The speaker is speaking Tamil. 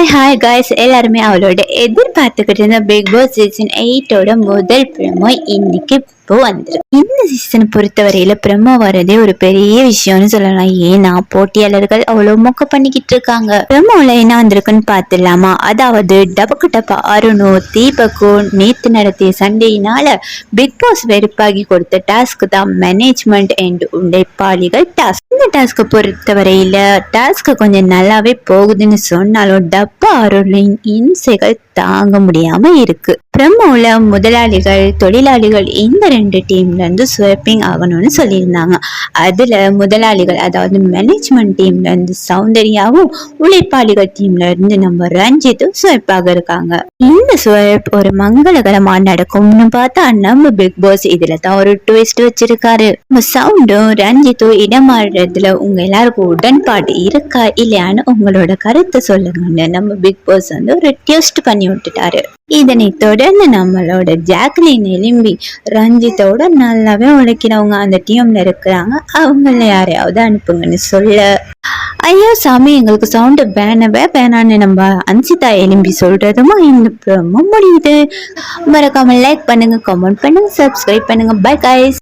ஹாய் காய்ஸ், எல்லாருமே அவளோட எதிர்பார்த்துக்கிட்டு இருந்த பிக் பாஸ் சீசன் 8ஓட முதல் ப்ரோமோ இன்னைக்கு வந்துருக்கு. இந்த சீசனை பொறுத்தவரையில ப்ரோமோ வரதே ஒரு பெரிய விஷயம்னு சொல்லலாம். ஏன்னா போட்டியாளர்கள் அவ்வளவு மொக்க பண்ணிக்கிட்டு இருக்காங்க. ப்ரோமோல என்ன வந்திருக்குன்னு பாத்துலாமா? அதாவது டபக்கு டப்பா அருணோ தீபக்கோ நேத்து நடத்திய சண்டையினால பிக் பாஸ் வெறுப்பாகி கொடுத்த டாஸ்க் தான் மேனேஜ்மெண்ட் அண்ட் உழைப்பாளிகள் டாஸ்க். இந்த டாஸ்கை பொறுத்தவரையில டாஸ்க் கொஞ்சம் நல்லாவே போகுதுன்னு சொன்னாலும் டப்பா அருளின் இம்சைகள் தாங்க முடியாம இருக்கு. ப்ரோமோல முதலாளிகள் தொழிலாளிகள் இந்த 2 டீம்ல இருந்து ஸ்வைப்பிங் ஆகணும்னு சொல்லியிருந்தாங்க. அதுல முதலாளிகள் அதாவது மேனேஜ்மெண்ட் டீம்ல இருந்து சௌந்தர்யாவும் உழைப்பாளிகள் டீம்ல இருந்து நம்ம ரஞ்சித்தும் ஸ்வைப் ஆக இருக்காங்க. இந்த ஸ்வைப் ஒரு மங்களகரமா நடக்கும்னு பார்த்தா நம்ம பிக் பாஸ் இதுல தான் ஒரு ட்விஸ்ட் வச்சிருக்காரு. சவுண்டும் ரஞ்சித்தும் இடமாறுறதுல உங்க எல்லாருக்கும் உடன்பாடு இருக்கா இல்லையான்னு உங்களோட கருத்தை சொல்லுங்கன்னு நம்ம பிக் பாஸ் வந்து ஒரு ட்விஸ்ட் பண்ணி விட்டுட்டாரு. இதனை தொடர்ந்து நம்மளோட ஜாக்லின் எலும்பி ரஞ்சித்தோட நல்லாவே உழைக்கிறவங்க அந்த டீம்ல இருக்கிறாங்க, அவங்கள யாரையாவது அனுப்புங்கன்னு சொல்ல, ஐயோ சாமி எங்களுக்கு சவுண்ட் வேணான்னு நம்ம அன்சிதா எலும்பி சொல்றதுமா இந்த ப்ரோமோ முடியுது. மறக்காம லைக் பண்ணுங்க, கமெண்ட் பண்ணுங்க, சப்ஸ்கிரைப் பண்ணுங்க. Bye guys.